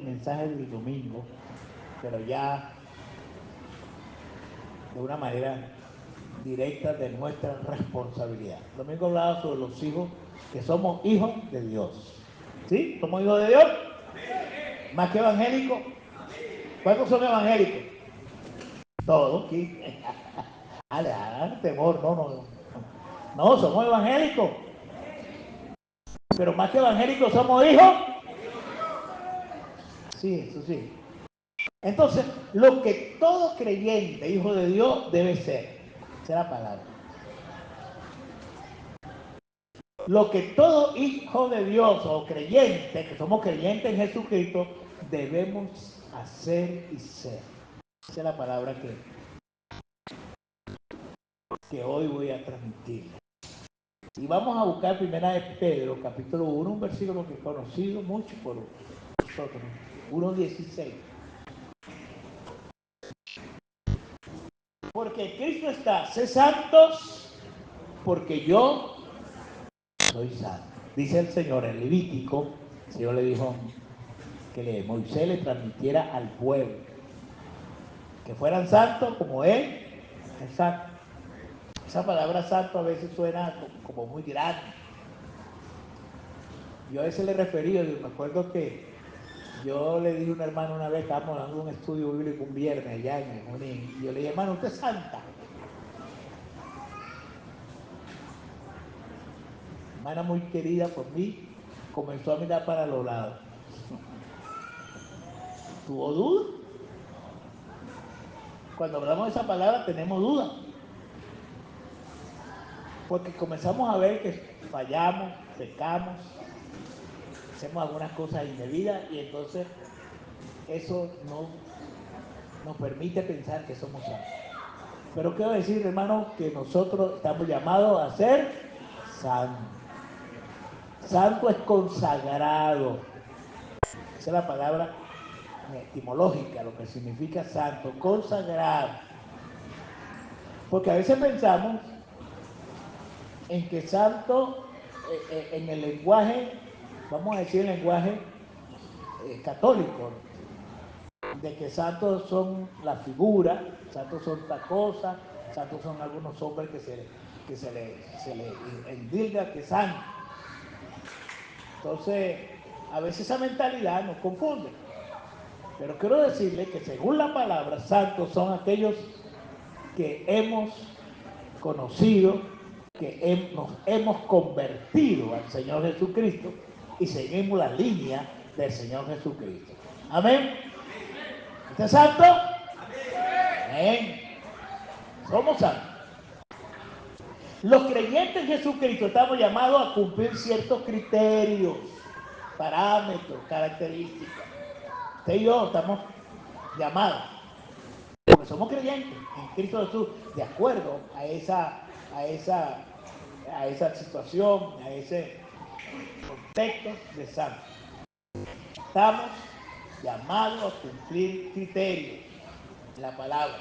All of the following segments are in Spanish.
mensaje del domingo, pero ya de una manera directa de nuestra responsabilidad. El domingo hablaba sobre los hijos, que somos hijos de Dios. ¿Sí? ¿Somos hijos de Dios? ¿Más que evangélicos? ¿Cuántos son evangélicos? Todos, ¿sí? Temor, no, somos evangélicos. Pero más que evangélicos, somos hijos. Sí, eso sí. Entonces, lo que todo creyente, hijo de Dios, debe ser. Esa es la palabra. Lo que todo hijo de Dios o creyente, que somos creyentes en Jesucristo, debemos hacer y ser. Esa es la palabra que hoy voy a transmitir. Y vamos a buscar primera de Pedro, capítulo 1, un versículo que he conocido mucho por nosotros, 1:16. Porque Cristo está, sé santos, porque yo soy santo. Dice el Señor en Levítico, el Señor le dijo que Moisés le transmitiera al pueblo que fueran santos como él es santo. Esa palabra santo a veces suena como muy grande. Yo a veces le he referido, me acuerdo que yo le dije a un hermano una vez, estábamos dando un estudio bíblico un viernes allá en Junín, y yo le dije, hermano, usted es santa. Hermana muy querida por mí, comenzó a mirar para los lados. ¿Tuvo duda? Cuando hablamos de esa palabra tenemos duda. Porque comenzamos a ver que fallamos, pecamos, hacemos algunas cosas indebidas y entonces eso no nos permite pensar que somos santos. Pero quiero decir, hermano, que nosotros estamos llamados a ser santos. Santo es consagrado. Esa es la palabra etimológica, lo que significa santo, consagrado. Porque a veces pensamos en que santo, en el lenguaje, vamos a decir el lenguaje católico, de que santos son la figura, santos son otra cosa, santos son algunos hombres que se le endilga que santo. Entonces, a veces esa mentalidad nos confunde. Pero quiero decirle que según la palabra, santos son aquellos que hemos conocido, que nos hemos convertido al Señor Jesucristo y seguimos la línea del Señor Jesucristo. Amén. ¿Usted es santo? Amén. Somos santos. Los creyentes en Jesucristo estamos llamados a cumplir ciertos criterios, parámetros, características. Usted y yo estamos llamados, porque somos creyentes en Cristo Jesús, de acuerdo a esa situación, a ese contexto de santo. Estamos llamados a cumplir criterios en la palabra,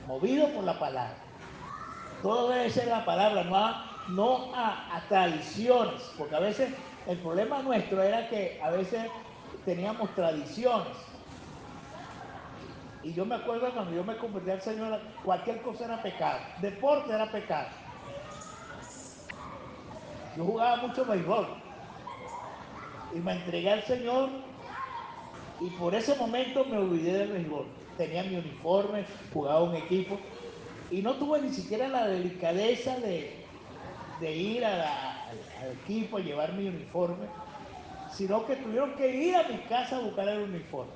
movidos por la palabra. Todo debe ser la palabra, no a tradiciones, porque a veces el problema nuestro era que a veces teníamos tradiciones. Y yo me acuerdo cuando yo me convertí al Señor, cualquier cosa era pecado, deporte era pecado. Yo jugaba mucho béisbol y me entregué al Señor y por ese momento me olvidé del béisbol. Tenía mi uniforme, jugaba un equipo y no tuve ni siquiera la delicadeza de ir al equipo a llevar mi uniforme, sino que tuvieron que ir a mi casa a buscar el uniforme.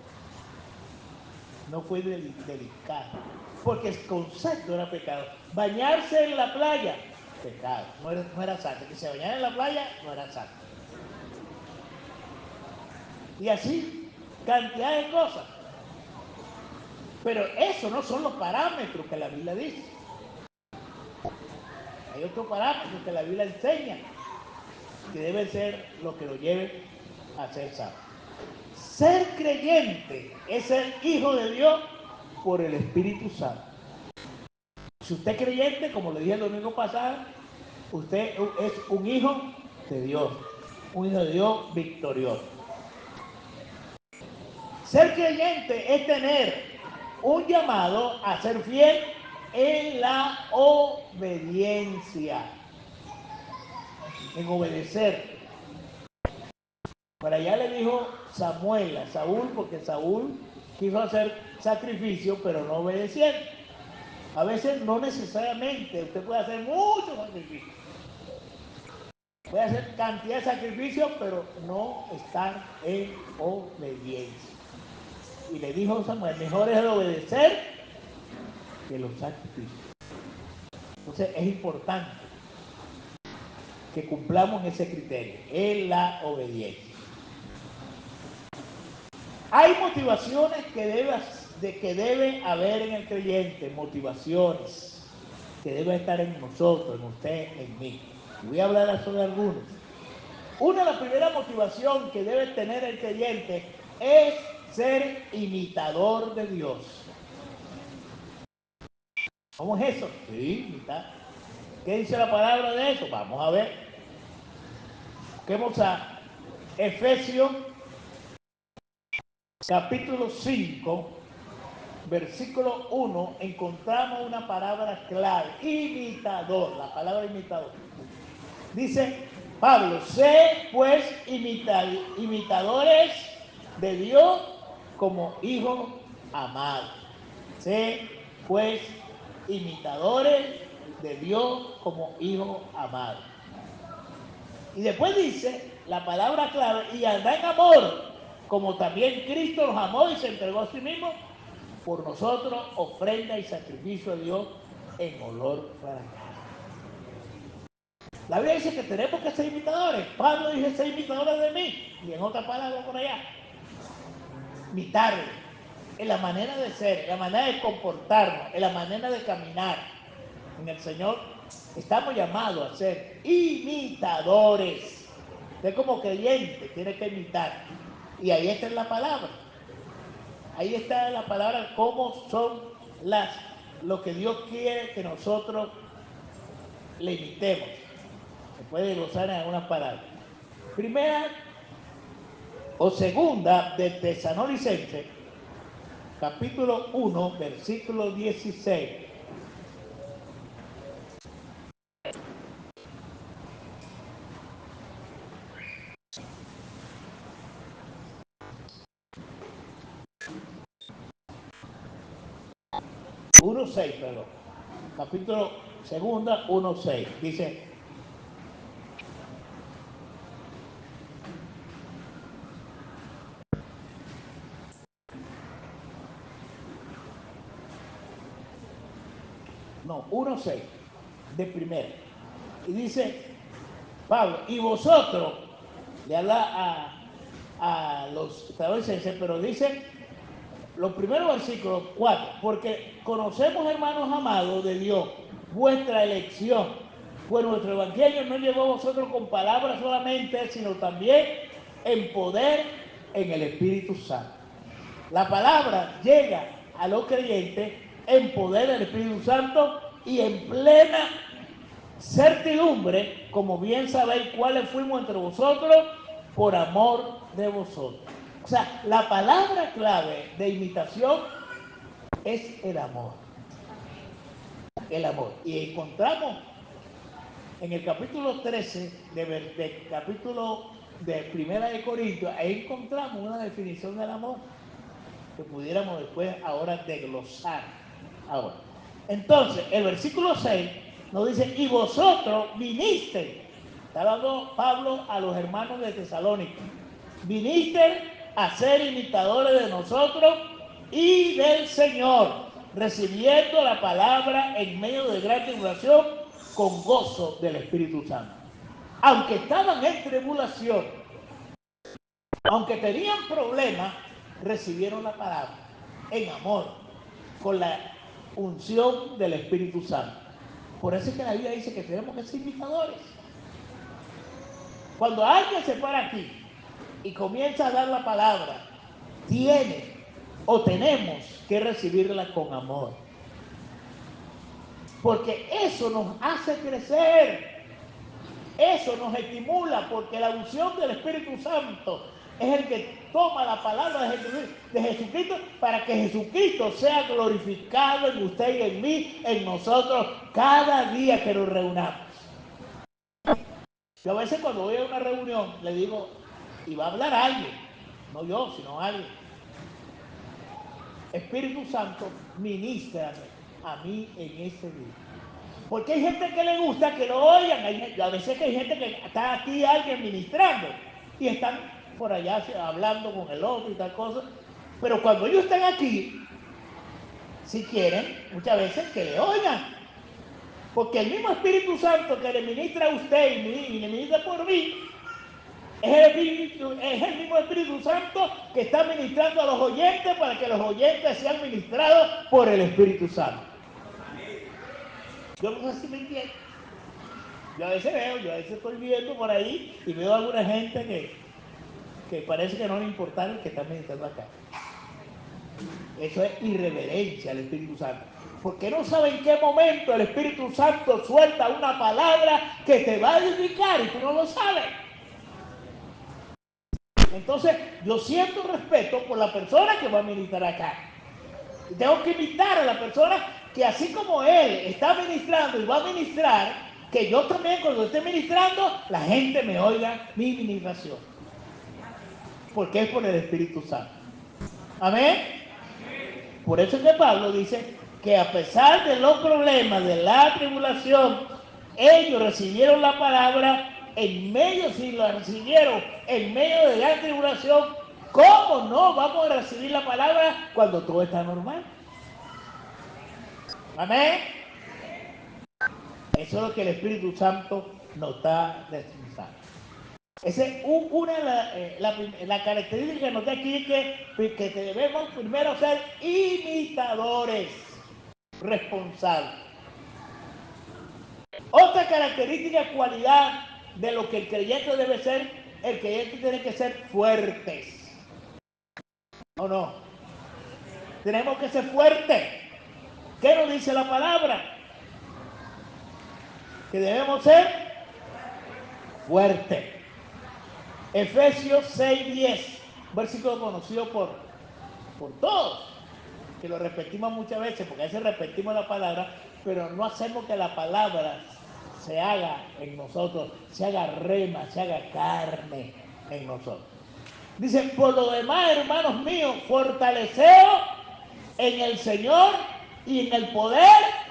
No fue delicado, porque el concepto era pecado. Bañarse en la playa, pecado, no era santo. Que se bañara en la playa, no era santo. Y así, cantidad de cosas. Pero esos no son los parámetros que la Biblia dice. Hay otros parámetros que la Biblia enseña, que deben ser los que lo lleven a ser santo. Ser creyente es ser hijo de Dios por el Espíritu Santo. Si usted es creyente, como le dije el domingo pasado, usted es un hijo de Dios victorioso. Ser creyente es tener un llamado a ser fiel en la obediencia, en obedecer. Por allá le dijo Samuel a Saúl, porque Saúl quiso hacer sacrificio, pero no obedecieron. A veces no necesariamente, usted puede hacer muchos sacrificios. Puede hacer cantidad de sacrificios, pero no estar en obediencia. Y le dijo Samuel, mejor es el obedecer que los sacrificios. Entonces es importante que cumplamos ese criterio, en la obediencia. Hay motivaciones que debe haber en el creyente, motivaciones que deben estar en nosotros, en usted, en mí. Voy a hablar sobre algunos. La primera motivación que debe tener el creyente es ser imitador de Dios. ¿Cómo es eso? Sí, imitar. ¿Qué dice la palabra de eso? Vamos a ver. Busquemos a Efesios capítulo 5, versículo 1, encontramos una palabra clave, imitador, la palabra imitador. Dice Pablo, sé pues imitadores de Dios como hijos amados. Sé pues imitadores de Dios como hijos amados. Y después dice la palabra clave, y anda en amor, como también Cristo nos amó y se entregó a sí mismo por nosotros, ofrenda y sacrificio a Dios en olor fragante. La Biblia dice que tenemos que ser imitadores. Pablo dice ser imitadores de mí, y en otras palabras por allá, imitarle en la manera de ser, en la manera de comportarnos, en la manera de caminar. En el Señor estamos llamados a ser imitadores. Usted como creyente tiene que imitar. Y ahí está en la palabra. Ahí está la palabra, cómo son lo que Dios quiere que nosotros le imitemos. Se puede glosar en algunas palabras. Primera o segunda de Tesalonicenses, capítulo 1, versículo 16. Perdón. Capítulo segunda, 1:6. Dice, no, 1:6, de primera. Y dice Pablo, y vosotros, le habla a los estadounidenses, pero dice los primeros versículos 4, porque conocemos, hermanos amados de Dios, vuestra elección, pues nuestro evangelio no llegó a vosotros con palabras solamente, sino también en poder, en el Espíritu Santo. La palabra llega a los creyentes en poder del Espíritu Santo y en plena certidumbre, como bien sabéis cuáles fuimos entre vosotros, por amor de vosotros. O sea, la palabra clave de imitación es el amor. El amor. Y encontramos en el capítulo 13 de capítulo de Primera de Corintios, ahí encontramos una definición del amor que pudiéramos después ahora desglosar. Ahora, entonces, el versículo 6 nos dice, y vosotros vinisteis, está hablando Pablo a los hermanos de Tesalónica, vinisteis a ser imitadores de nosotros y del Señor, recibiendo la palabra en medio de gran tribulación con gozo del Espíritu Santo. Aunque estaban en tribulación, aunque tenían problemas, recibieron la palabra en amor, con la unción del Espíritu Santo. Por eso es que la Biblia dice que tenemos que ser imitadores. Cuando alguien se para aquí y comienza a dar la palabra, tiene o tenemos que recibirla con amor. Porque eso nos hace crecer. Eso nos estimula, porque la unción del Espíritu Santo es el que toma la palabra de Jesucristo para que Jesucristo sea glorificado en usted y en mí, en nosotros, cada día que nos reunamos. Yo a veces cuando voy a una reunión le digo, y va a hablar alguien, no yo, sino alguien, Espíritu Santo, ministrame a mí en ese día. Porque hay gente que le gusta que lo oigan, a veces que hay gente que está aquí alguien ministrando y están por allá hablando con el otro y tal cosa, pero cuando ellos están aquí, si quieren, muchas veces que le oigan, porque el mismo Espíritu Santo que le ministra a usted y le ministra por mí, es el mismo Espíritu Santo que está ministrando a los oyentes para que los oyentes sean ministrados por el Espíritu Santo. Yo no sé si me entienden. Yo a veces estoy viendo por ahí y veo a alguna gente que parece que no le importa el que está meditando acá. Eso es irreverencia al Espíritu Santo. Porque no sabe en qué momento el Espíritu Santo suelta una palabra que te va a edificar y tú no lo sabes. Entonces, yo siento respeto por la persona que va a ministrar acá. Y tengo que invitar a la persona que así como él está ministrando y va a ministrar, que yo también cuando esté ministrando, la gente me oiga mi ministración. Porque es por el Espíritu Santo. Amén. Por eso es que Pablo dice que a pesar de los problemas, de la tribulación, ellos recibieron la palabra en medio, si la recibieron en medio de la tribulación, ¿cómo no vamos a recibir la palabra cuando todo está normal? Amén. Eso es lo que el Espíritu Santo nos está destinando. Esa es una de la característica que nos da aquí, que debemos primero ser imitadores responsables. Otra característica, cualidad de lo que el creyente debe ser, el creyente tiene que ser fuertes. ¿O no? Tenemos que ser fuertes. ¿Qué nos dice la palabra? Que debemos ser fuertes. Efesios 6:10, versículo conocido por todos, que lo repetimos muchas veces, porque a veces repetimos la palabra, pero no hacemos que la palabra se haga en nosotros, se haga rema, se haga carne en nosotros. Dice, por lo demás, hermanos míos, fortaleceos en el Señor y en el poder.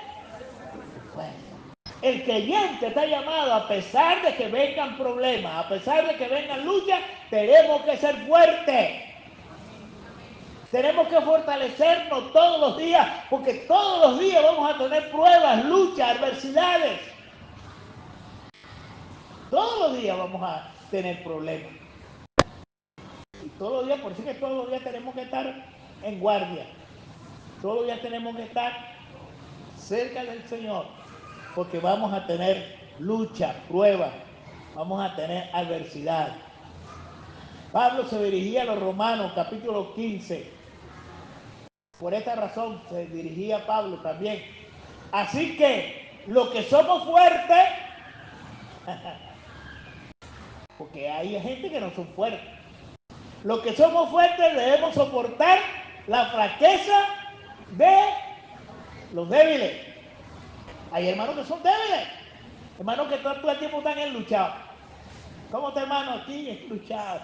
El creyente está llamado, a pesar de que vengan problemas, a pesar de que vengan luchas, tenemos que ser fuertes. Tenemos que fortalecernos todos los días, porque todos los días vamos a tener pruebas, luchas, adversidades. Todos los días vamos a tener problemas. Y todos los días, por eso que todos los días tenemos que estar en guardia. Todos los días tenemos que estar cerca del Señor, porque vamos a tener lucha, pruebas, vamos a tener adversidad. Pablo se dirigía a los Romanos, capítulo 15. Por esta razón se dirigía Pablo también. Así que los que somos fuertes, porque hay gente que no son fuertes, los que somos fuertes debemos soportar la flaqueza de los débiles. Hay hermanos que son débiles, hermanos que todo el tiempo están enluchados. ¿Cómo está, hermano? Aquí enluchado.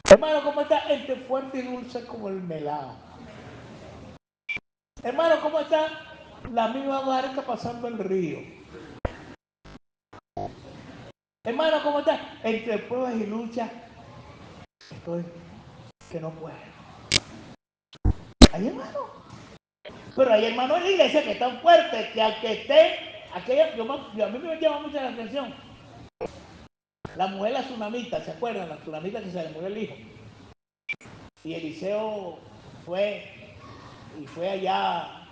Hermano, ¿cómo está? Entre fuerte y dulce como el melado. Hermano, ¿cómo está? La misma barca pasando el río. Hermano, ¿cómo está? Entre pruebas y luchas, estoy que no puedo. Hay hermanos. Pero hay hermanos en la iglesia que están fuertes, que al que esté, a mí me llama mucho la atención. La mujer, la tsunamita, ¿se acuerdan? La tsunamita que se le murió el hijo. Y Eliseo fue allá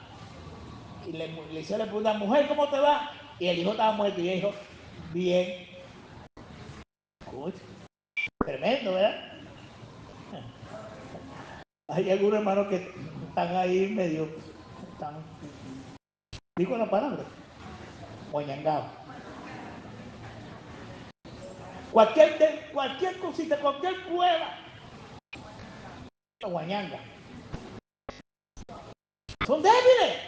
y Eliseo le pregunta, mujer, ¿cómo te va? Y el hijo estaba muerto y ella dijo, bien. Uy, tremendo, ¿verdad? Hay algunos hermanos que están ahí medio, digo la palabra, moñangados. cualquier cosita, cualquier prueba, guañanga. Son débiles.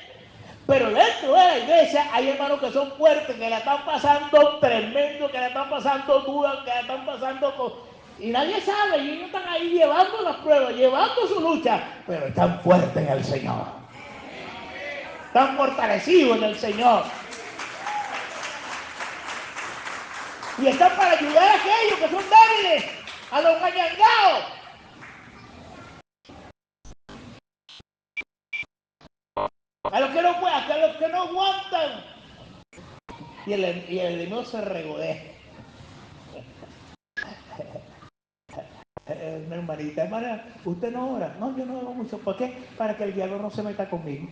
Pero dentro de la iglesia hay hermanos que son fuertes, que la están pasando tremendo, que la están pasando dura, que la están pasando y nadie sabe, y ellos están ahí llevando las pruebas, llevando su lucha, pero están fuertes en el Señor. Están fortalecidos en el Señor. Y están para ayudar a aquellos que son débiles, a los guañangados. A los que no aguantan. Y el enemigo se regodea. Hermanita, hermana, ¿usted no ora? No, yo no oro mucho. ¿Por qué? Para que el diablo no se meta conmigo.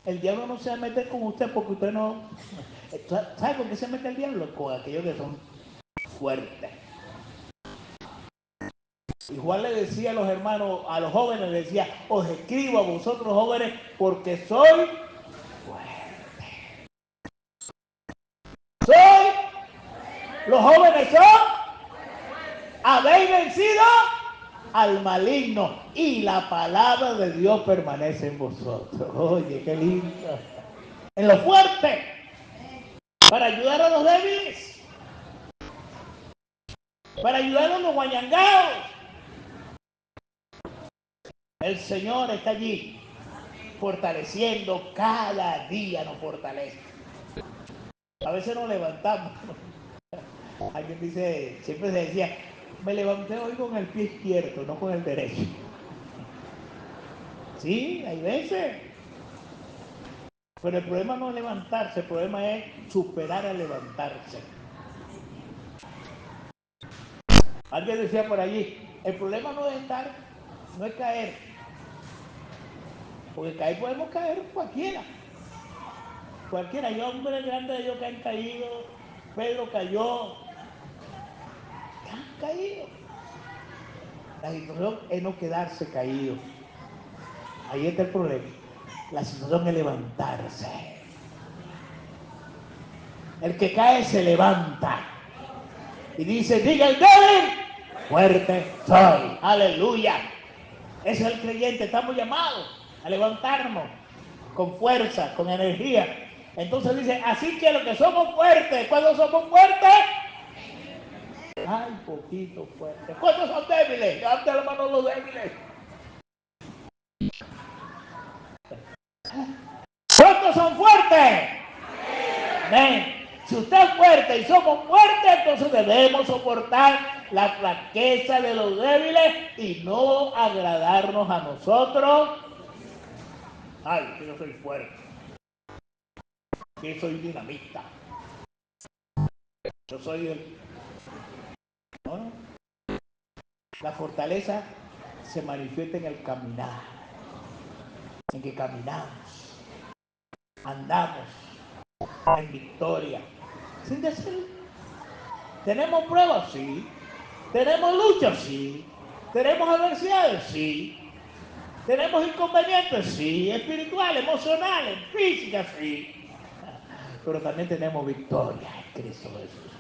El diablo no se va a meter con usted porque usted no... ¿Sabe con qué se mete el diablo? Con aquellos que son fuertes. Y Juan le decía a los hermanos, a los jóvenes, le decía, os escribo a vosotros jóvenes porque soy fuerte. Los jóvenes habéis vencido al maligno y la palabra de Dios permanece en vosotros. Oye, qué lindo. En lo fuerte, para ayudar a los débiles, para ayudar a los guañangados. El Señor está allí, fortaleciendo, cada día nos fortalece. A veces nos levantamos. Alguien dice, siempre se decía, me levanté hoy con el pie izquierdo, no con el derecho. Sí, hay veces. Pero el problema no es levantarse, el problema es superar al levantarse. Alguien decía por allí, el problema no es no es caer. Porque caer podemos caer cualquiera. Cualquiera, hay hombres grandes de ellos que han caído, Pedro cayó, han caído. La situación es no quedarse caído. Ahí está el problema. La situación es levantarse. El que cae se levanta. Y dice, diga el débil, fuerte soy. Aleluya. Ese es el creyente. Estamos llamados a levantarnos con fuerza, con energía. Entonces dice, así que los que somos fuertes, ¿cuándo somos fuertes? Ay, poquito fuerte. ¿Cuántos son débiles? Levante la mano los débiles. ¿Cuántos son fuertes? Amén. Si usted es fuerte y somos fuertes, entonces debemos soportar la flaqueza de los débiles y no agradarnos a nosotros. Ay, que yo soy fuerte. Que soy dinamita. Yo soy el... ¿No? La fortaleza se manifiesta en el caminar. En que caminamos. Andamos en victoria. Sin decir, ¿tenemos pruebas? Sí. ¿Tenemos luchas? Sí. ¿Tenemos adversidades? Sí. ¿Tenemos inconvenientes? Sí. Espirituales, emocionales, físicas, sí. Pero también tenemos victoria en Cristo Jesús.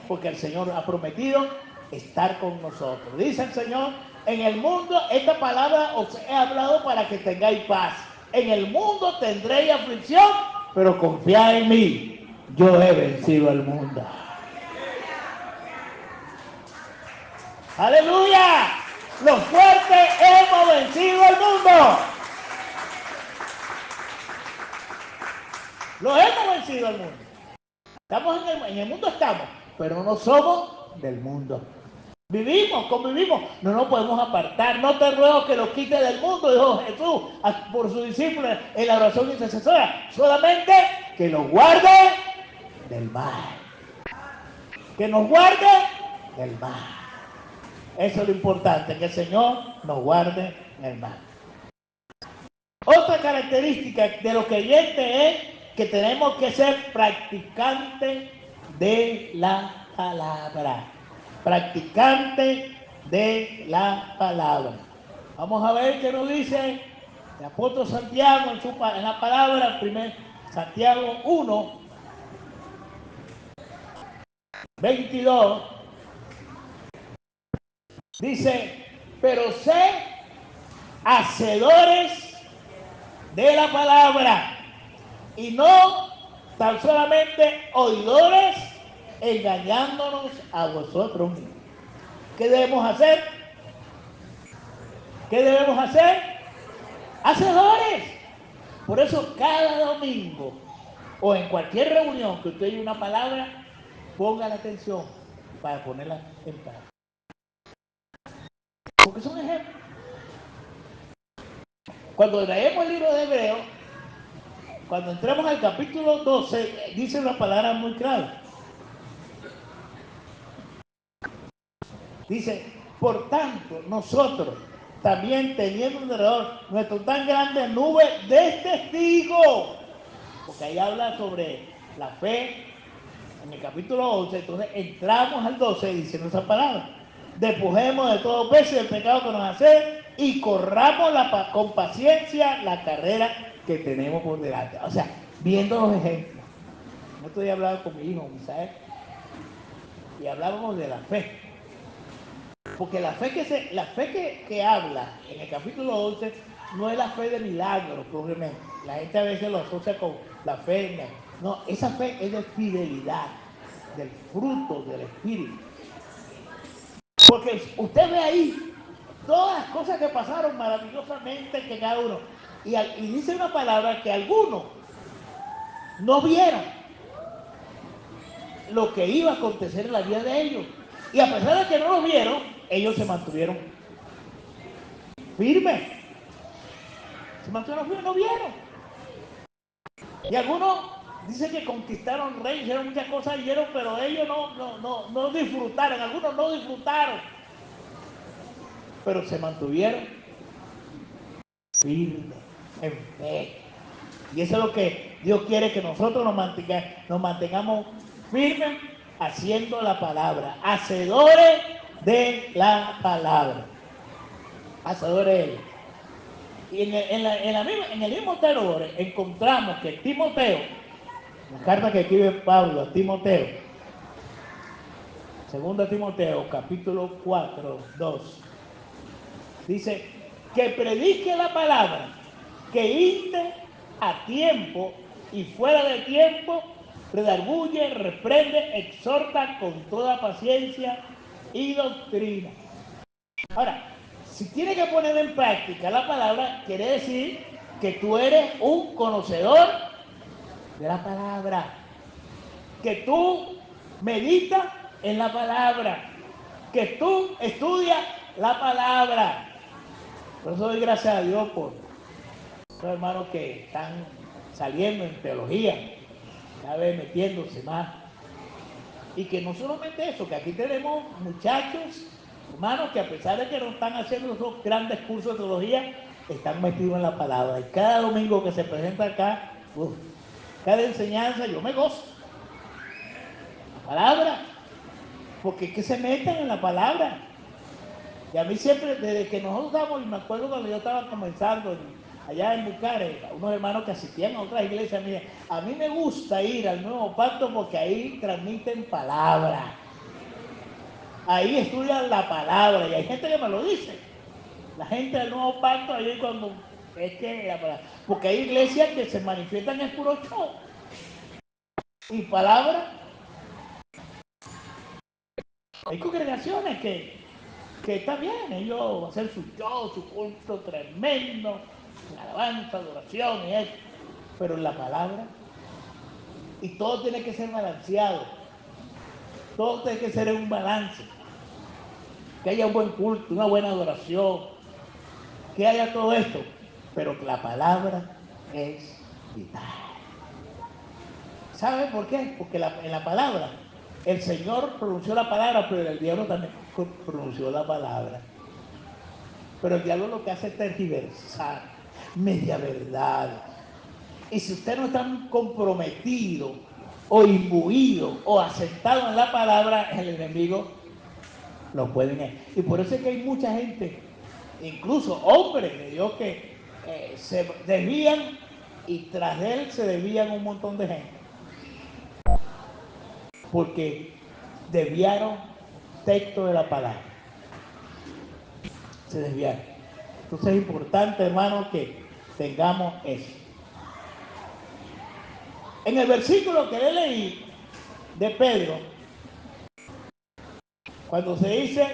Porque el Señor ha prometido estar con nosotros. Dice el Señor, en el mundo, esta palabra os he hablado para que tengáis paz. En el mundo tendréis aflicción, pero confiad en mí. Yo he vencido al mundo. ¡Aleluya! Los fuertes hemos vencido al mundo. Lo hemos vencido al mundo. Estamos en el mundo estamos, pero no somos del mundo. Vivimos, convivimos, no nos podemos apartar. No te ruego que los quites del mundo, dijo Jesús por sus discípulos en la oración intercesora. Solamente que los guarde del mal. Que nos guarde del mal. Eso es lo importante, que el Señor nos guarde del mal. Otra característica de los creyentes es que tenemos que ser practicantes de la palabra. Practicantes de la palabra. Vamos a ver qué nos dice el apóstol Santiago en la palabra, 1 Santiago 1. 22, dice, pero sé hacedores de la palabra y no tan solamente oidores, engañándonos a vosotros mismos. ¿Qué debemos hacer? ¿Qué debemos hacer? Hacedores. Por eso cada domingo o en cualquier reunión que usted oye una palabra, ponga la atención para ponerla en práctica. Porque son ejemplos. Cuando leemos el libro de Hebreos, cuando entramos al capítulo 12, dice una palabra muy clara. Dice, por tanto, nosotros, también teniendo alrededor nuestro tan grande nube de testigos, porque ahí habla sobre la fe, en el capítulo 11, entonces entramos al 12 diciendo esa palabra. Despojemos de todo peso y del pecado que nos hace y corramos con paciencia la carrera que tenemos por delante. O sea, viendo los ejemplos. No estoy hablando con mi hijo, Misael, y hablábamos de la fe. Porque la fe que habla en el capítulo 11 no es la fe de milagros, probablemente. La gente a veces lo asocia con la fe. No, esa fe es de fidelidad, del fruto del Espíritu. Porque usted ve ahí todas las cosas que pasaron maravillosamente que cada uno. Y dice una palabra que algunos no vieron lo que iba a acontecer en la vida de ellos. Y a pesar de que no lo vieron, ellos se mantuvieron firmes. Se mantuvieron firmes, no vieron. Y algunos dicen que conquistaron reyes, hicieron muchas cosas, pero ellos no disfrutaron. Algunos no disfrutaron. Pero se mantuvieron firmes, en fe. Y eso es lo que Dios quiere, que nosotros nos mantengamos firmes haciendo la palabra, hacedores de la palabra, hacedores de ella. Y en el mismo tenor encontramos que Timoteo, la carta que escribe Pablo a Timoteo, 2 Timoteo, capítulo 4, 2, dice que predique la palabra, que inste a tiempo y fuera de tiempo, redarguye, reprende, exhorta con toda paciencia y doctrina. Ahora, si tiene que poner en práctica la palabra, quiere decir que tú eres un conocedor de la palabra, que tú meditas en la palabra, que tú estudias la palabra. Por eso doy gracias a Dios por esos hermanos que están saliendo en teología, cada vez metiéndose más. Y que no solamente eso, que aquí tenemos muchachos, hermanos, que a pesar de que no están haciendo esos grandes cursos de teología, están metidos en la palabra. Y cada domingo que se presenta acá, cada enseñanza, yo me gozo. La palabra, porque es que se meten en la palabra. Y a mí siempre, desde que nosotros estábamos, y me acuerdo cuando yo estaba comenzando allá en Bucares, unos hermanos que asistían a otras iglesias, a mí me gusta ir al Nuevo Pacto porque ahí transmiten palabra. Ahí estudian la palabra, y hay gente que me lo dice. La gente del Nuevo Pacto, ahí cuando es que la palabra. Porque hay iglesias que se manifiestan en puro show. Y palabra. Hay congregaciones que está bien, ellos hacen su show, su culto tremendo, alabanza, adoración y eso, pero en la palabra, y todo tiene que ser balanceado, todo tiene que ser en un balance, que haya un buen culto, una buena adoración, que haya todo esto, pero la palabra es vital. ¿Sabe por qué? Porque en la palabra, el Señor pronunció la palabra, pero el diablo también pronunció la palabra. Pero el diablo lo que hace es tergiversar, media verdad. Y si usted no está comprometido o imbuido o aceptado en la palabra, el enemigo lo puede. Y por eso es que hay mucha gente, incluso hombres de Dios, que se desvían, y tras de él se desvían un montón de gente. Porque desviaron texto de la palabra. Se desviaron. Entonces es importante, hermano, que tengamos eso. En el versículo que le leí de Pedro, cuando se dice,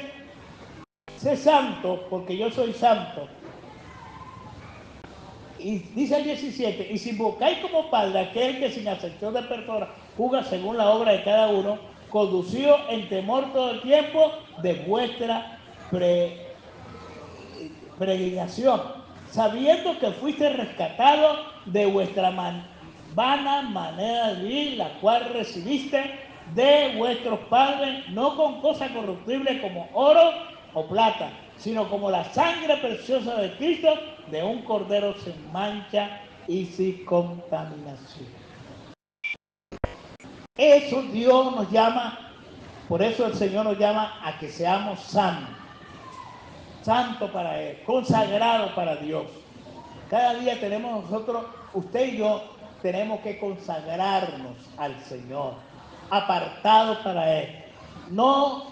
sé santo porque yo soy santo, y dice el 17, y si invocáis como padre aquel que sin acepción de persona juzga según la obra de cada uno, conducido en temor todo el tiempo de vuestra peregrinación, sabiendo que fuiste rescatado de vuestra vana manera de vivir, la cual recibiste de vuestros padres, no con cosas corruptibles como oro o plata, sino como la sangre preciosa de Cristo, de un cordero sin mancha y sin contaminación. Eso Dios nos llama, por eso el Señor nos llama a que seamos santos. Santo para Él, consagrado para Dios. Cada día tenemos nosotros, usted y yo, tenemos que consagrarnos al Señor, apartados para Él. No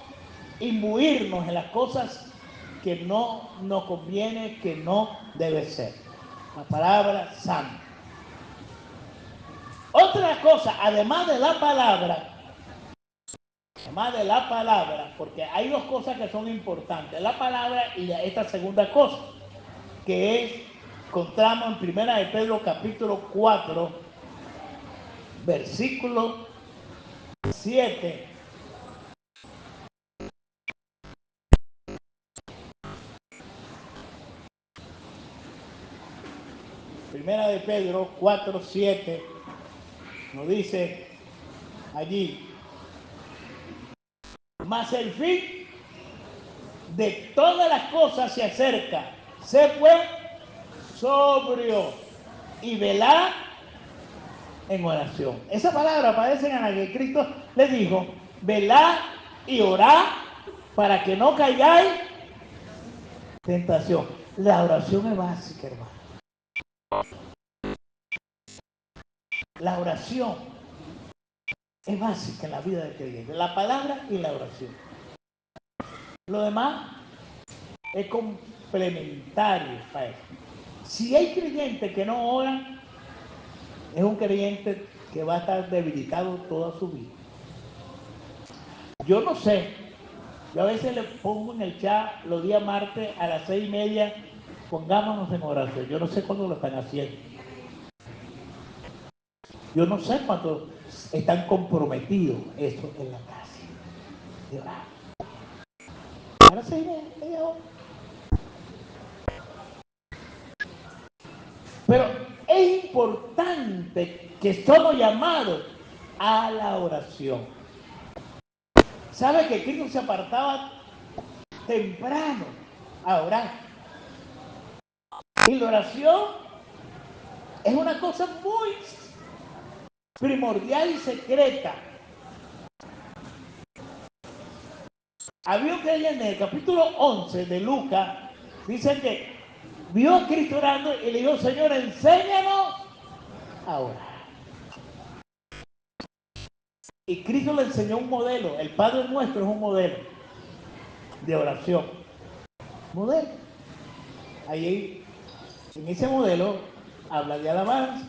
imbuirnos en las cosas que no nos conviene, que no debe ser. La palabra santo. Otra cosa, además de la palabra, porque hay dos cosas que son importantes, la palabra y esta segunda cosa, que es, encontramos en 1 de Pedro capítulo 4, versículo 7. Primera de Pedro 4, 7 nos dice allí, mas el fin de todas las cosas se acerca, sé pues sobrio y velad en oración. Esa palabra aparece en la que Cristo le dijo, velad y orad para que no caigáis tentación. La oración es básica, hermano. La oración es básica en la vida del creyente. La palabra y la oración. Lo demás es complementario a eso. Si hay creyentes que no oran, es un creyente que va a estar debilitado toda su vida. Yo no sé, yo a veces le pongo en el chat los días martes a las 6:30, pongámonos en oración. Yo no sé cuándo lo están haciendo. Yo no sé cuánto están comprometidos eso en la casa de orar. A las 6:30. Pero es importante que somos llamados a la oración. ¿Sabe que Cristo se apartaba temprano a orar? Y la oración es una cosa muy primordial y secreta. Había un creyente en el capítulo 11 de Lucas, dice que vio a Cristo orando y le dijo, Señor, enséñanos a orar. Y Cristo le enseñó un modelo. El Padre Nuestro es un modelo de oración. Modelo. Ahí, en ese modelo, habla de alabanza,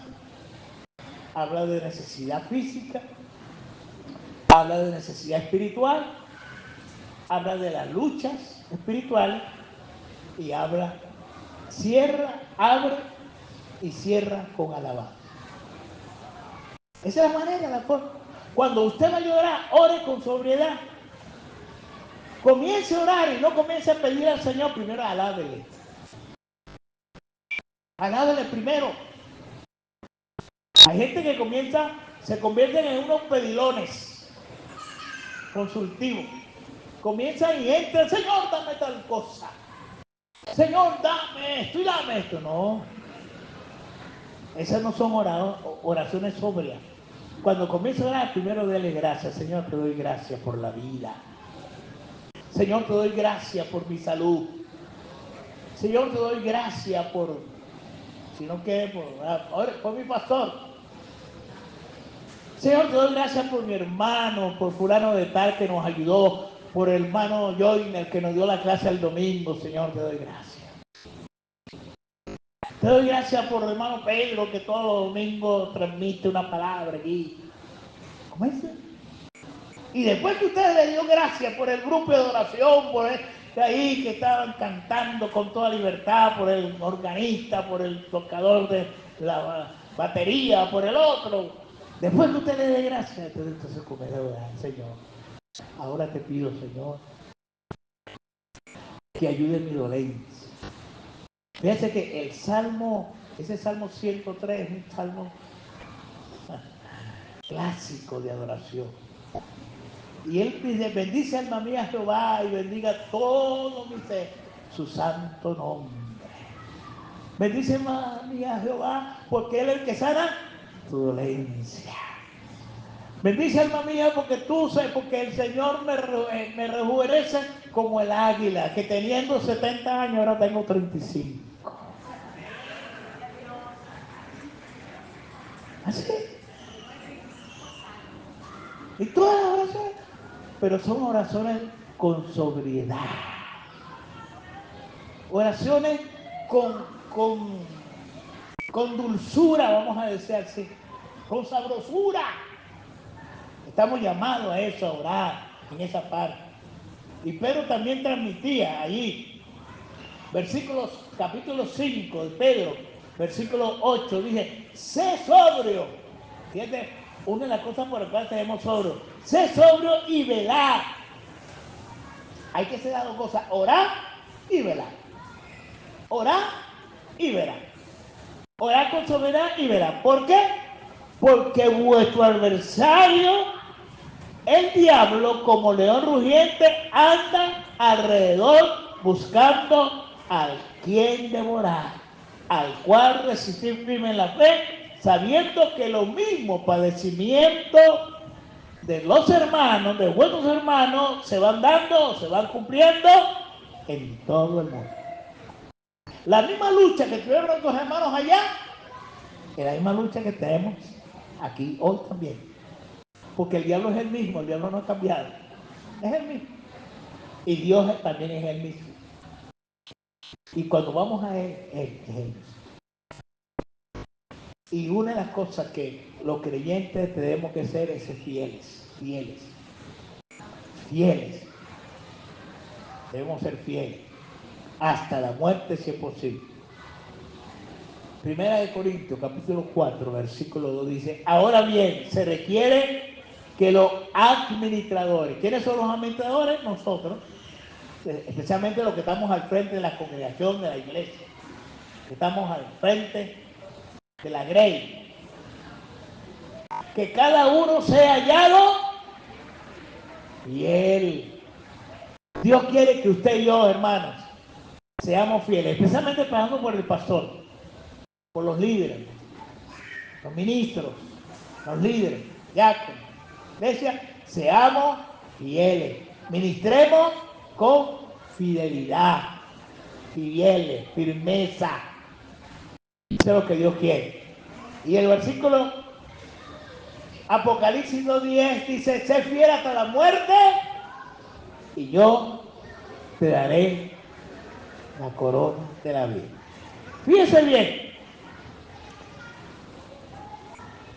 habla de necesidad física, habla de necesidad espiritual, habla de las luchas espirituales y habla, cierra, abre y cierra con alabanza. Esa es la manera, la forma. Cuando usted va a llorar, ore con sobriedad. Comience a orar y no comience a pedir al Señor, primero alábele. Alábele primero. Hay gente que se convierten en unos pedilones consultivos. Comienzan y entran, Señor, dame tal cosa. Señor, dame esto y dame esto. No. Esas no son oraciones sobrias. Cuando comienza a orar, primero dele gracias. Señor, te doy gracias por la vida. Señor, te doy gracias por mi salud. Señor, te doy gracias por, si no que por mi pastor. Señor, te doy gracias por mi hermano, por fulano de tal que nos ayudó, por el hermano Joyner que nos dio la clase el domingo. Señor, te doy gracias. Te doy gracias por el hermano Pedro que todos los domingos transmite una palabra aquí. ¿Cómo es? Y después que usted le dio gracias por el grupo de oración, por el de ahí que estaban cantando con toda libertad, por el organista, por el tocador de la batería, por el otro. Después que usted le dé gracias, entonces comerá, Señor. Ahora te pido, Señor, que ayude mi dolencia. Fíjense que el salmo, ese salmo 103 es un salmo clásico de adoración. Y él dice, bendice alma mía Jehová y bendiga todo mi ser, su santo nombre. Bendice alma mía Jehová, porque él es el que sana tu dolencia. Bendice alma mía porque el Señor me rejuvenece como el águila, que teniendo 70 años ahora tengo 35. Así. Y todas las oraciones, pero son oraciones con sobriedad. Oraciones con dulzura, vamos a decir así, con sabrosura. Estamos llamados a eso, a orar en esa parte. Y Pedro también transmitía allí, capítulo 5 de Pedro, versículo 8, dice, sé sobrio. Fíjate, una de las cosas por las cuales tenemos sobrio, sé sobrio y velar. Hay que hacer las dos cosas, orar y velar. Orar y velar. Orar con sobriedad y velar. ¿Por qué? Porque vuestro adversario, el diablo, como león rugiente, anda alrededor buscando al quien devorar, al cual resistir firme en la fe, sabiendo que los mismos padecimientos de los hermanos, de vuestros hermanos, se van dando, se van cumpliendo en todo el mundo. La misma lucha que tuvieron nuestros hermanos allá, es la misma lucha que tenemos aquí hoy también. Porque el diablo es el mismo, el diablo no ha cambiado. Es el mismo. Y Dios también es el mismo. Y cuando vamos a Él, Él es el mismo. Y una de las cosas que los creyentes tenemos que ser es ser fieles, fieles, fieles. Debemos ser fieles. Hasta la muerte si es posible. Primera de Corintios, capítulo 4, versículo 2 dice, ahora bien, se requiere que los administradores, ¿quiénes son los administradores? Nosotros, especialmente los que estamos al frente de la congregación de la iglesia, que estamos al frente de la grey, que cada uno sea hallado fiel. Dios quiere que usted y yo, hermanos, seamos fieles, especialmente empezando por el pastor, por los líderes, los ministros, los líderes, diáconos, iglesia, seamos fieles, ministremos con fidelidad, fieles, firmeza. Eso es lo que Dios quiere. Y el versículo Apocalipsis 2:10 dice, sé fiel hasta la muerte y yo te daré la corona de la vida. Fíjense bien,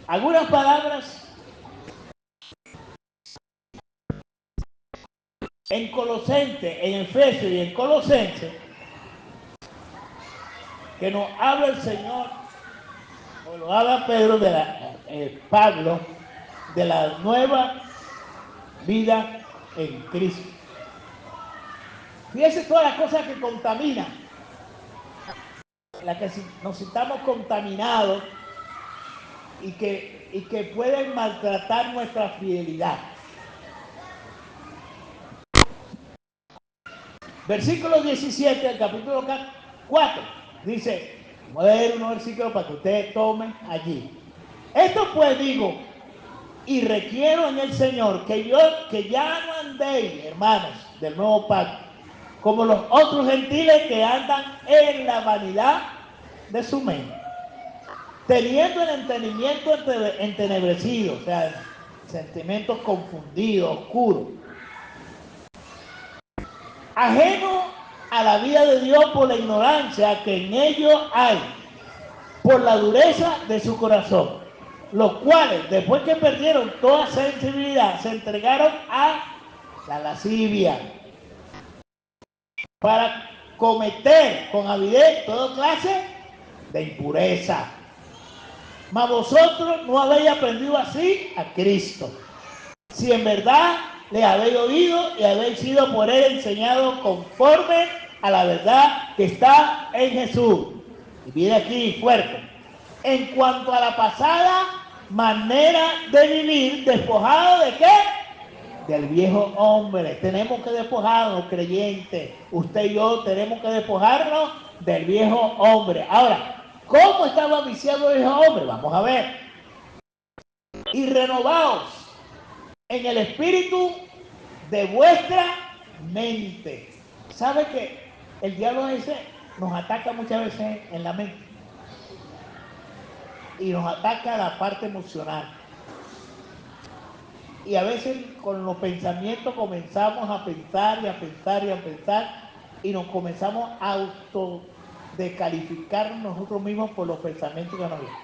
algunas palabras en Colosenses, en Efesios y en Colosenses, que nos habla el Señor, o lo habla Pedro Pablo, de la nueva vida en Cristo. Fíjense todas las cosas que contaminan, las que nos sintamos contaminados y que pueden maltratar nuestra fidelidad. Versículo 17 del capítulo 4 dice, voy a leer unos versículos para que ustedes tomen allí. Esto pues digo, y requiero en el Señor que ya no andéis, hermanos, del nuevo pacto, como los otros gentiles que andan en la vanidad de su mente, teniendo el entendimiento entenebrecido, o sea, sentimientos confundidos, oscuros, ajeno a la vida de Dios por la ignorancia que en ellos hay, por la dureza de su corazón, los cuales, después que perdieron toda sensibilidad, se entregaron a la lascivia para cometer con avidez toda clase de impureza. Mas vosotros no habéis aprendido así a Cristo, si en verdad le habéis oído y habéis sido por él enseñados conforme a la verdad que está en Jesús. Y viene aquí fuerte. En cuanto a la pasada manera de vivir, despojado de qué? Del viejo hombre. Tenemos que despojarnos, creyentes. Usted y yo tenemos que despojarnos del viejo hombre. Ahora, ¿cómo estaba viciado el viejo hombre? Vamos a ver. Y renovaos en el espíritu de vuestra mente. ¿Sabe que el diablo ese nos ataca muchas veces en la mente? Y nos ataca la parte emocional. Y a veces con los pensamientos comenzamos a pensar y a pensar y a pensar y nos comenzamos a autodescalificar nosotros mismos por los pensamientos que nos vienen.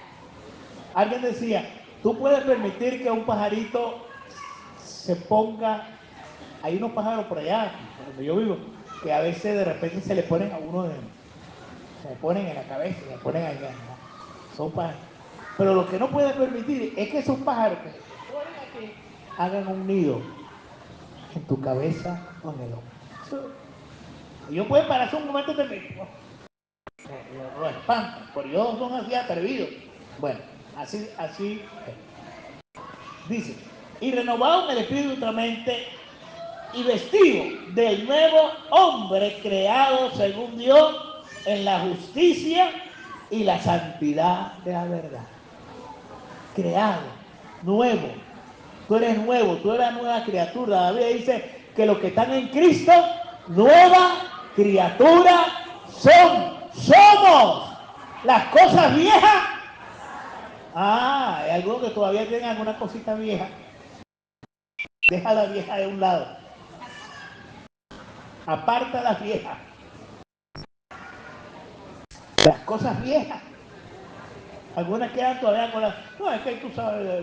Alguien decía, tú puedes permitir que un pajarito se ponga, hay unos pájaros por allá, donde yo vivo, que a veces de repente se le ponen a uno, se le ponen en la cabeza, se le ponen allá, ¿no? Son pájaros. Pero lo que no puedes permitir es que esos pájaros que se ponen aquí hagan un nido en tu cabeza o en el hombro. Ellos pueden pararse un momento de lo espantan, porque ellos son así atrevidos. Bueno, así dice, y renovado en el espíritu de nuestra mente y vestido del nuevo hombre creado según Dios en la justicia y la santidad de la verdad. Creado, nuevo. Tú eres nuevo, tú eres nueva criatura. La Biblia dice que los que están en Cristo, nueva criatura somos. Las cosas viejas. Hay algunos que todavía tienen alguna cosita vieja. Deja la vieja de un lado. Aparta las viejas. Las cosas viejas. Algunas quedan todavía con las... No, es que tú sabes,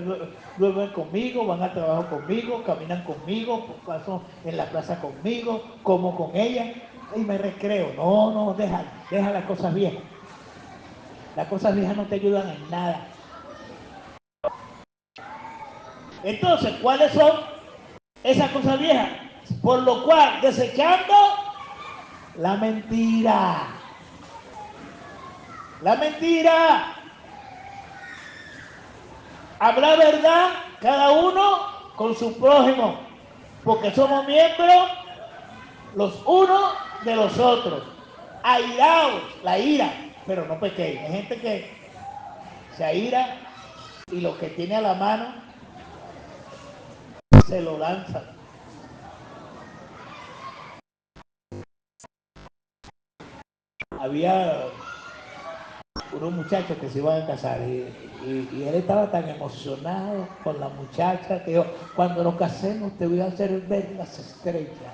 duermen conmigo, van al trabajo conmigo, caminan conmigo, paso en la plaza conmigo, como con ella y me recreo. No, deja las cosas viejas. Las cosas viejas no te ayudan en nada. Entonces, ¿cuáles son esas cosas viejas? Por lo cual, desechando la mentira. La mentira. Habrá verdad cada uno con su prójimo, porque somos miembros los unos de los otros. Airaos, la ira, pero no pequéis. Hay gente que se aira y lo que tiene a la mano se lo lanza. Había unos muchachos que se iban a casar y él estaba tan emocionado con la muchacha que yo, cuando nos casemos te voy a hacer ver las estrellas.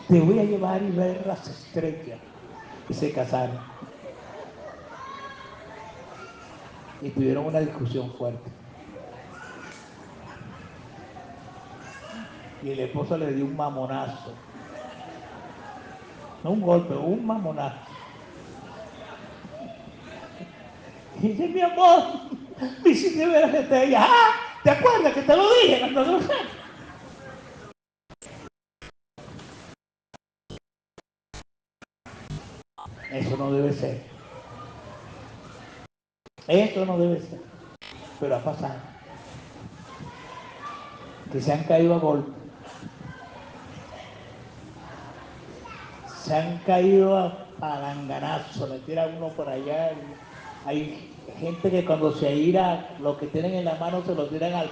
Te voy a llevar y ver las estrellas. Y se casaron. Y tuvieron una discusión fuerte. Y el esposo le dio un mamonazo. No un golpe, un mamonazo. Y dice, mi amor, me hiciste ver las estrellas. ¿Te acuerdas que te lo dije cuando lo sé? Eso no debe ser. Esto no debe ser. Pero ha pasado. Que se han caído a golpe. Se han caído a palanganazo. Le tira uno por allá. Hay gente que cuando se ira, lo que tienen en la mano se lo tiran al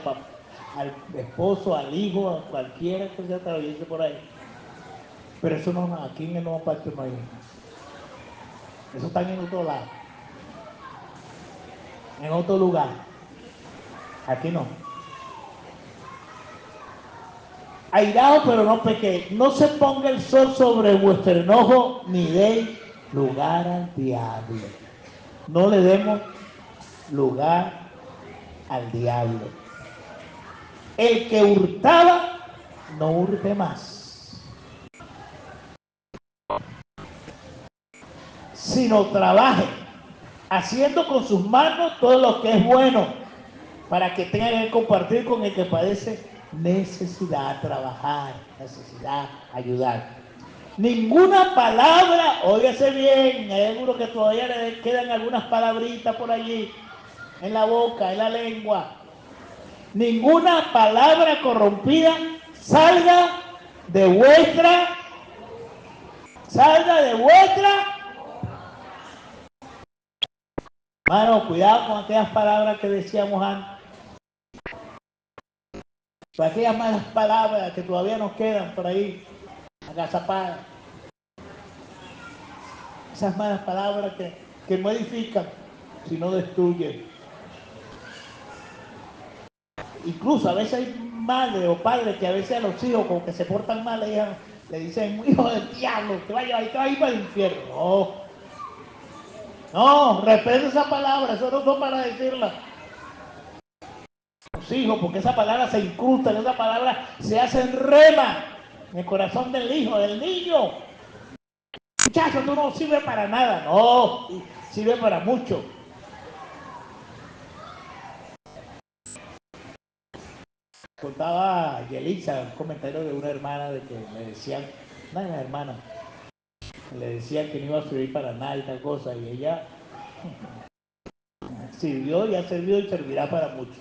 esposo, al hijo, a cualquiera que se atraviese por ahí. Pero eso no, aquí en el Nuevo Pacto no hay. Eso están en otro lado, en otro lugar. Aquí no. Airaos, pero no pequéis. No se ponga el sol sobre vuestro enojo, ni deis lugar al diablo. No le demos lugar al diablo. El que hurtaba, no hurte más, sino trabaje, haciendo con sus manos todo lo que es bueno, para que tengan que compartir con el que padece necesidad, trabajar, necesidad, ayudar. Ninguna palabra, óigase bien, hay algunos que todavía le quedan algunas palabritas por allí, en la boca, en la lengua. Ninguna palabra corrompida salga de vuestra, Mano, cuidado con aquellas palabras que decíamos antes. Con aquellas malas palabras que todavía nos quedan por ahí, agazapadas. Esas malas palabras que no edifican, sino destruyen. Incluso a veces hay madres o padres que a veces a los hijos, como que se portan mal, le dicen, hijo del diablo, te va a ir para el infierno. No, respeta esa palabra, eso no son para decirla. Los hijos, porque esa palabra se incrusta, esa palabra se hace en rema en el corazón del hijo, del niño. Muchacho, tú no sirves para nada. No, sirve para mucho. Contaba Yelitza un comentario de una hermana de que le decían, una de las hermanas, le decían que no iba a servir para nada y tal cosa, y ella sirvió y ha servido y servirá para mucho.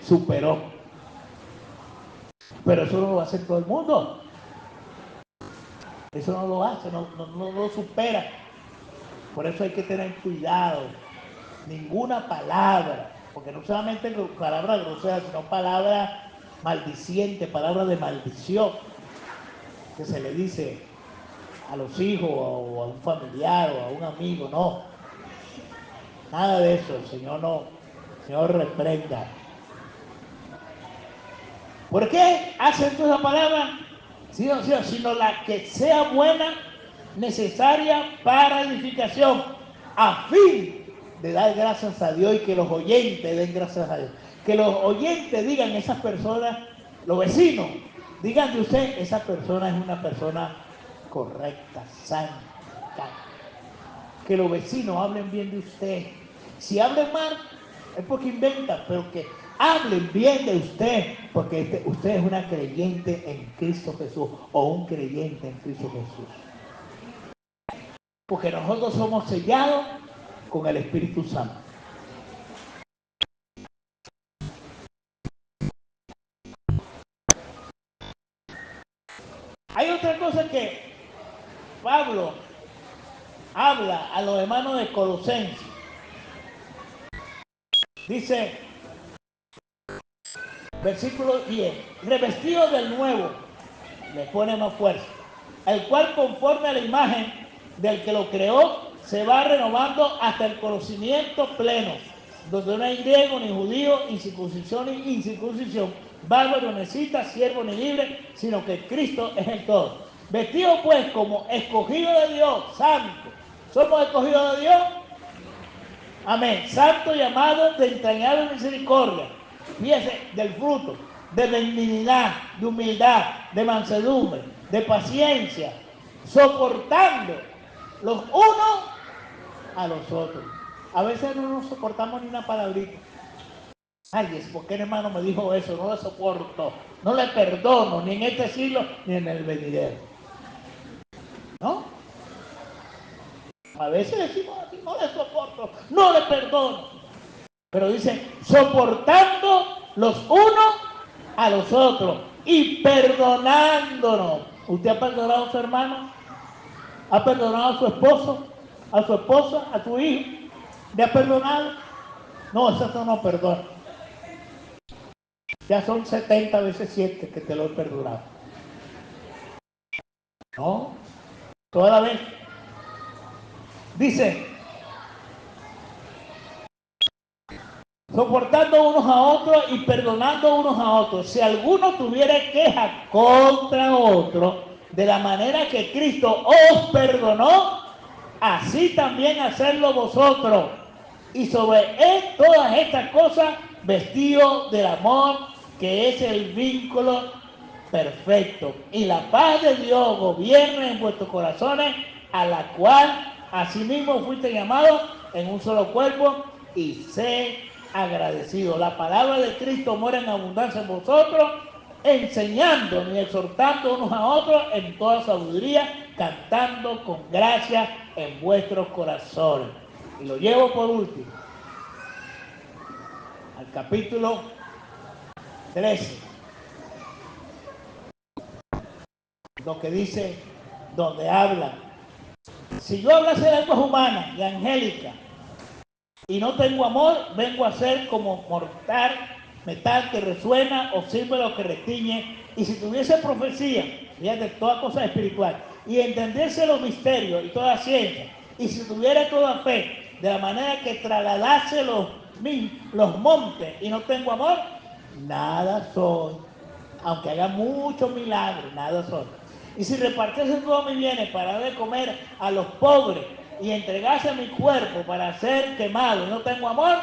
Superó. Pero eso no lo hace todo el mundo. Eso no lo hace, no lo supera. Por eso hay que tener cuidado. Ninguna palabra, porque no solamente palabras groseras, sino palabras maldicientes, palabras de maldición, que se le dice a los hijos o a un familiar o a un amigo, no. Nada de eso, el Señor no. El Señor reprenda. ¿Por qué hacen toda esa palabra? Sino la que sea buena, necesaria para edificación, a fin de dar gracias a Dios y que los oyentes den gracias a Dios. Que los oyentes digan, esas personas, los vecinos, digan de usted, esa persona es una persona correcta, santa. Que los vecinos hablen bien de usted. Si hablen mal, es porque inventan, pero que hablen bien de usted, porque usted es una creyente en Cristo Jesús o un creyente en Cristo Jesús. Porque nosotros somos sellados con el Espíritu Santo. Hay otra cosa que Pablo habla a los hermanos de Colosenses. Dice, versículo 10, revestido del nuevo, le pone más fuerza, el cual conforme a la imagen del que lo creó, se va renovando hasta el conocimiento pleno, donde no hay griego ni judío, ni circuncisión ni incircuncisión, bárbaro, necesita, siervo ni libre, sino que Cristo es el todo. Vestido pues como escogido de Dios, santo. ¿Somos escogidos de Dios? Amén. Santo y amado de entrañable misericordia. Fíjese, del fruto de benignidad, de humildad, de mansedumbre, de paciencia, soportando los unos a los otros. A veces no nos soportamos ni una palabrita. Ay, es porque el hermano me dijo eso, no le soporto, no le perdono, ni en este siglo, ni en el venidero. ¿No? A veces decimos así, no le soporto, no le perdono. Pero dice, soportando los unos a los otros y perdonándonos. ¿Usted ha perdonado a su hermano? ¿Ha perdonado a su esposo? ¿A su esposa? ¿A su hijo? ¿Le ha perdonado? No, eso no perdona. Ya son 70 veces 7 que te lo he perdonado. No, toda la vez. Dice, soportando unos a otros y perdonando unos a otros. Si alguno tuviera queja contra otro, de la manera que Cristo os perdonó, así también hacerlo vosotros. Y sobre todas estas cosas, vestidos del amor, que es el vínculo perfecto. Y la paz de Dios gobierne en vuestros corazones, a la cual asimismo fuiste llamados en un solo cuerpo, y sé agradecido. La palabra de Cristo mora en abundancia en vosotros, enseñándonos y exhortando unos a otros en toda sabiduría, cantando con gracia en vuestros corazones. Y lo llevo por último al capítulo 13, lo que dice, donde habla: si yo hablase lenguas humanas y angélicas y no tengo amor, vengo a ser como mortal, metal que resuena o símbolo que retiñe. Y si tuviese profecía, fíjate, toda cosa espiritual, y entendiese los misterios y toda ciencia, y si tuviera toda fe, de la manera que trasladase los montes y no tengo amor, nada soy. Aunque haga muchos milagros, nada soy. Y si repartiese todos mis bienes para dar de comer a los pobres y entregase mi cuerpo para ser quemado y no tengo amor,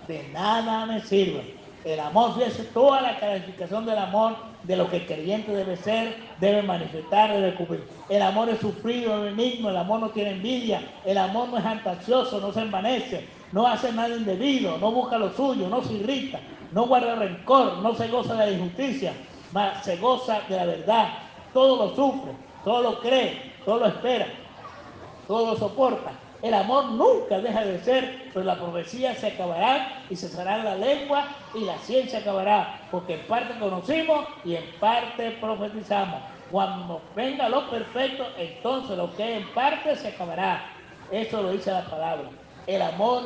de nada me sirve. El amor, fíjese, toda la calificación del amor, de lo que el creyente debe ser, debe manifestar, debe cumplir. El amor es sufrido, es benigno, el amor no tiene envidia, el amor no es ansioso, no se envanece, no hace nada indebido, no busca lo suyo, no se irrita, no guarda rencor, no se goza de la injusticia, mas se goza de la verdad. Todo lo sufre, todo lo cree, todo lo espera, todo lo soporta. El amor nunca deja de ser, pero la profecía se acabará y cesará la lengua y la ciencia acabará, porque en parte conocimos y en parte profetizamos. Cuando venga lo perfecto, entonces lo que en parte se acabará. Eso lo dice la palabra. El amor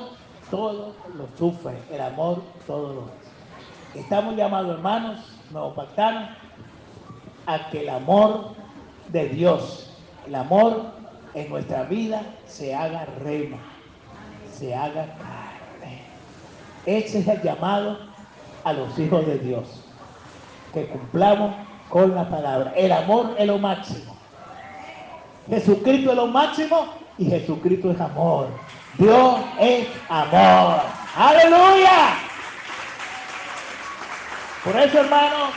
todo lo sufre, el amor todo lo hace. Estamos llamados, hermanos, nos pactamos a que el amor de Dios, el amor en nuestra vida se haga rema, se haga carne. Ese es el llamado a los hijos de Dios, que cumplamos con la palabra. El amor es lo máximo. Jesucristo es lo máximo y Jesucristo es amor. Dios es amor. ¡Aleluya! Por eso, hermanos,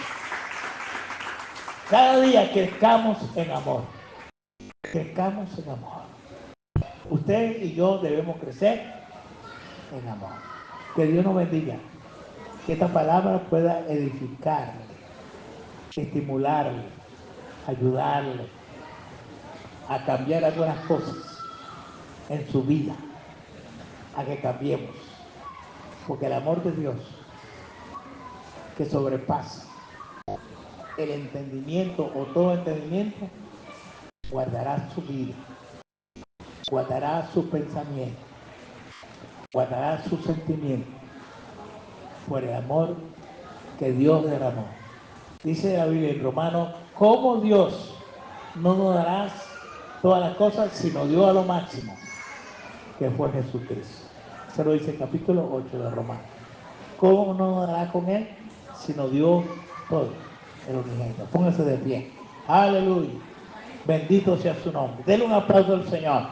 cada día crezcamos en amor. Crezcamos en amor. Usted y yo debemos crecer en amor. Que Dios nos bendiga. Que esta palabra pueda edificarle, estimularle, ayudarle a cambiar algunas cosas en su vida, a que cambiemos. Porque el amor de Dios, que sobrepasa el entendimiento o todo entendimiento, guardará su vida, guardará su pensamiento, guardará sus sentimientos por el amor que Dios derramó. Dice la Biblia en Romanos, ¿cómo Dios no nos dará todas las cosas, sino dio a lo máximo, que fue Jesucristo? Se lo dice el capítulo 8 de Romanos. ¿Cómo no nos dará con él, sino dio todo, el unigénito? Póngase de pie. Aleluya. Bendito sea su nombre. Denle un aplauso al Señor.